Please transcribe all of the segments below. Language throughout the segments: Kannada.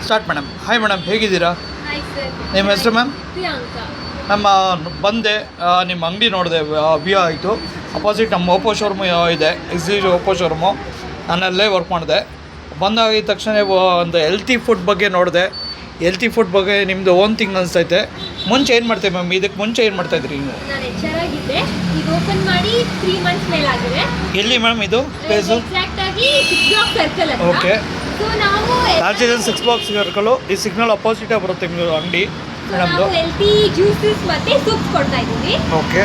Start madam. ಹಾಯ್ ಮೇಡಮ್, ಹೇಗಿದ್ದೀರಾ? Hi sir. ನಿಮ್ಮ ಹೆಸರು ಮ್ಯಾಮ್? ಪ್ರಿಯಾಂಕಾ. ನಮ್ಮ ಬಂದೆ, ನಿಮ್ಮ ಅಂಗಡಿ ನೋಡಿದೆ, ವ್ಯೂ ಆಯಿತು. ಅಪೋಸಿಟ್ ನಮ್ಮ ಓಪೋ ಶೋರೂಮು ಇದೆ, ಎಕ್ಸ್ಕ್ಲೂಸಿವ್ ಓಪೋ ಶೋರೂಮು. ನಾನು ಅಲ್ಲೇ ವರ್ಕ್ ಮಾಡಿದೆ. ಬಂದಾಗಿದ ತಕ್ಷಣ ಒಂದು ಹೆಲ್ತಿ ಫುಡ್ ಬಗ್ಗೆ ನೋಡಿದೆ. ಹೆಲ್ತಿ ಫುಡ್ ಬಗ್ಗೆ ನಿಮ್ಮದು ಓನ್ ಥಿಂಗ್ ಅನಿಸ್ತೈತೆ. ಮುಂಚೆ ಏನು ಮಾಡ್ತೇವೆ ಮ್ಯಾಮ್? ಇದಕ್ಕೆ ಮುಂಚೆ ಏನು ಮಾಡ್ತಾಯಿದ್ರಿ ನೀವು? ನಾನು HR ಆಗಿದ್ದೆ. ಈಗ ಓಪನ್ ಮಾಡಿ 3 ಮಂತ್ಸ್ ಮೇಲಾಗಿದೆ. ಎಲ್ಲಿ ಮ್ಯಾಮ್ ಇದು ಪ್ಲೇಸು? ಎಕ್ಸಾಕ್ಟ್ ಆಗಿ 6 ಬ್ಲಾಕ್ ಸರ್ಕಲ್ ಅಂತ. ಓಕೆ. ಸೊ ನಾವು ರಾಜೇಂದ್ರ 6 ಬ್ಲಾಕ್ ಸರ್ಕಲು, ಈ ಸಿಗ್ನಲ್ ಅಪೋಸಿಟೇ ಬರುತ್ತೆ ನಿಮ್ಮದು ಅಂಗಡಿ ಮೇಡಮ್ದು. ಹೆಲ್ತಿ ಜ್ಯೂಸಸ್ ಮತ್ತು ಸೂಪ್ಸ್ ಕೊಡ್ತಾ ಇದ್ದೀವಿ. ಓಕೆ.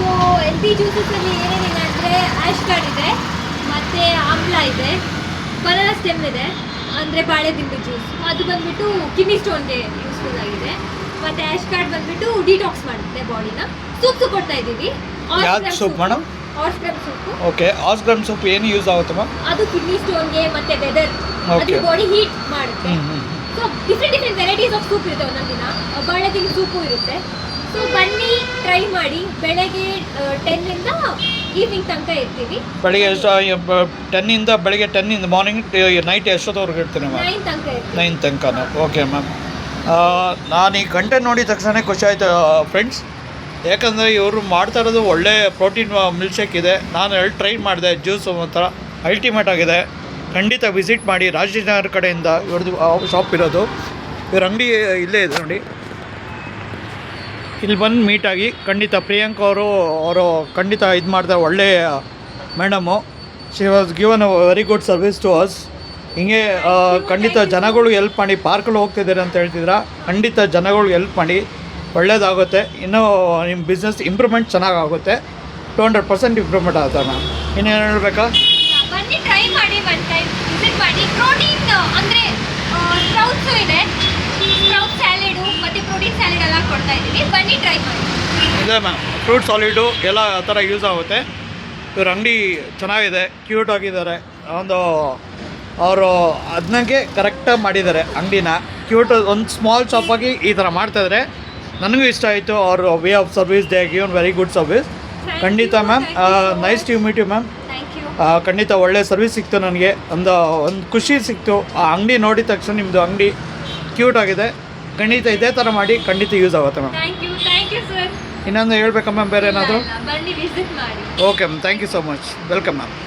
ಸೊ ಹೆಲ್ತಿ ಜ್ಯೂಸಸಲ್ಲಿ ಏನೇನಿದೆ ಅಂದರೆ ಆ್ಯಶ್ ಕಾರ್ಡ್ ಇದೆ, ಮತ್ತು ಆಮ್ಲ ಇದೆ, ಬನಾನಾ ಸ್ಟೆಮ್ ಇದೆ, ಅಂದರೆ ಬಾಳೆದಿಂಡು ಜ್ಯೂಸ್. ಅದು ಬಂದುಬಿಟ್ಟು ಕಿಡ್ನಿ ಸ್ಟೋನ್ಗೆ ಯೂಸ್ಫುಲ್ ಆಗಿದೆ. ಮತ್ತು ಆ್ಯಶ್ ಕಾರ್ಡ್ ಬಂದುಬಿಟ್ಟು ಡಿಟಾಕ್ಸ್ ಮಾಡುತ್ತೆ ಬಾಡಿನ. ಸೂಪ್ಸು ಕೊಡ್ತಾ ಇದ್ದೀವಿ. ಯಾವ್ದು soup madam? Horse gram soup. Okay. Horse gram soup ಏನು ಯೂಸ್ ಆಗುತ್ತೆ ಮ್ಯಾಮ್? ಅದು ಕಿಡ್ನಿ ಸ್ಟೋನ್ಗೆ ಮತ್ತು ವೆದರ್, ಅದು ಬಾಡಿ ಹೀಟ್ ಮಾಡುತ್ತೆ. So different varieties of soup ಇರುತ್ತೆ ಒಂದೊಂದು ದಿನ. ಬಾಳೆದಿಂಡು ಸೂಪು ಇರುತ್ತೆ. ಸೊ ಬನ್ನಿ, ಟ್ರೈ ಮಾಡಿ. ಬೆಳಗ್ಗೆ 10 ಇಂದ ಈವ್ನಿಂಗ್ ತನಕ ಇರ್ತೀವಿ. ಬೆಳಿಗ್ಗೆ ಎಷ್ಟು? 10 ಬೆಳಿಗ್ಗೆ 10 ಮಾರ್ನಿಂಗ್ ನೈಟ್ ಎಷ್ಟೊತ್ತವರೆಗೆ ಇರ್ತೀನಿ ಮ್ಯಾಮ್? 9 ತನಕ ಇರ್ತೀವಿ. 9 ತನಕ. Okay ma'am. ನಾನು ಈ ಕಂಟೆಂಟ್ ನೋಡಿದ ತಕ್ಷಣ ಖುಷಿ ಆಯಿತು ಫ್ರೆಂಡ್ಸ್. ಯಾಕಂದರೆ ಇವರು ಮಾಡ್ತಾ ಇರೋದು ಒಳ್ಳೆ ಪ್ರೋಟೀನ್ ಮಿಲ್ಕ್ ಶೇಕ್ ಇದೆ. ನಾನು ಟ್ರೈ ಮಾಡಿದೆ. ಜ್ಯೂಸ್ ಒಂಥರ ಅಲ್ಟಿಮೇಟ್ ಆಗಿದೆ. ಖಂಡಿತ ವಿಸಿಟ್ ಮಾಡಿ. ರಾಜನಗರ ಕಡೆಯಿಂದ ಇವ್ರದ್ದು ಶಾಪ್ ಇರೋದು. ಇವ್ರ ಅಂಗಡಿ ಇಲ್ಲೇ ಇದೆ ನೋಡಿ. ಇಲ್ಲಿ ಬಂದು ಮೀಟಾಗಿ ಖಂಡಿತ. ಪ್ರಿಯಾಂಕಾ ಅವರು ಖಂಡಿತ ಇದು ಮಾಡ್ತಾರೆ. ಒಳ್ಳೆಯ madam. She was given a very good service to us. ಹಿಂಗೆ ಖಂಡಿತ ಜನಗಳು ಹೆಲ್ಪ್ ಮಾಡಿ. ಪಾರ್ಕಲ್ಲಿ ಹೋಗ್ತಿದ್ದಾರೆ ಅಂತ ಹೇಳ್ತಿದ್ರ, ಖಂಡಿತ ಜನಗಳು ಹೆಲ್ಪ್ ಮಾಡಿ. ಒಳ್ಳೇದಾಗುತ್ತೆ. ಇನ್ನೂ ನಿಮ್ಮ ಬಿಸ್ನೆಸ್ ಇಂಪ್ರೂವ್ಮೆಂಟ್ ಚೆನ್ನಾಗಾಗುತ್ತೆ. 200% ಇಂಪ್ರೂವ್ಮೆಂಟ್ ಆಗುತ್ತೆ ಮ್ಯಾಮ್. ಇನ್ನೇನು ಹೇಳಬೇಕಾ? ಬನ್ನಿ, ಟ್ರೈ ಮಾಡಿ. ಒನ್ ಟೈಮ್ ವಿಸಿಟ್ ಮಾಡಿ. ಪ್ರೋಟೀನ್ ಅಂದರೆ ಸ್ಪ್ರೌಟ್ಸು ಇದೆ. ಸ್ಪ್ರೌಟ್ ಸ್ಯಾಲೆಡು ಮತ್ತು ಪ್ರೋಟೀನ್ ಸ್ಯಾಲೆಡ್ ಎಲ್ಲ ಕೊಡ್ತಾ ಇದ್ದೀವಿ. ಬನ್ನಿ, ಟ್ರೈ ಮಾಡಿ. ಇದೆ ಮ್ಯಾಮ್. ಫ್ರೂಟ್ ಸಾಲಿಡು ಎಲ್ಲ ಆ ಥರ ಯೂಸ್ ಆಗುತ್ತೆ. ಇವ್ರ ಅಂಗಡಿ ಚೆನ್ನಾಗಿದೆ, ಕ್ಯೂಟ್ ಆಗಿದ್ದಾರೆ. ಅವರು ಅದನ್ನಾಗೆ ಕರೆಕ್ಟಾಗಿ ಮಾಡಿದ್ದಾರೆ ಅಂಗಡಿನ. ಕ್ಯೂಟ್ ಒಂದು ಸ್ಮಾಲ್ ಶಾಪಾಗಿ ಈ ಥರ ಮಾಡ್ತಾಯಿದ್ದಾರೆ. ನನಗೂ ಇಷ್ಟ ಆಯಿತು. ಅವರು way of service, they given very good service. ಖಂಡಿತ ma'am. Nice to meet you ma'am. Thank you. ಖಂಡಿತ ಒಳ್ಳೆ ಸರ್ವಿಸ್ ಸಿಕ್ತು ನನಗೆ. ಒಂದು ಖುಷಿ ಸಿಕ್ತು. ಆ ಅಂಗಡಿ ನೋಡಿದ ತಕ್ಷಣ ನಿಮ್ಮದು ಅಂಗಡಿ ಕ್ಯೂಟ್ ಆಗಿದೆ. ಖಂಡಿತ ಇದೇ ಥರ ಮಾಡಿ. ಖಂಡಿತ ಯೂಸ್ ಆಗುತ್ತೆ ಮ್ಯಾಮ್. Thank you sir. ಇನ್ನೊಂದು ಹೇಳ್ಬೇಕಾ ಮ್ಯಾಮ್? ಬೇರೆ ಏನಾದರೂ? ಬನ್ನಿ, ವಿಸಿಟ್ ಮಾಡಿ. Okay ma'am. Thank you so much. Welcome ma'am.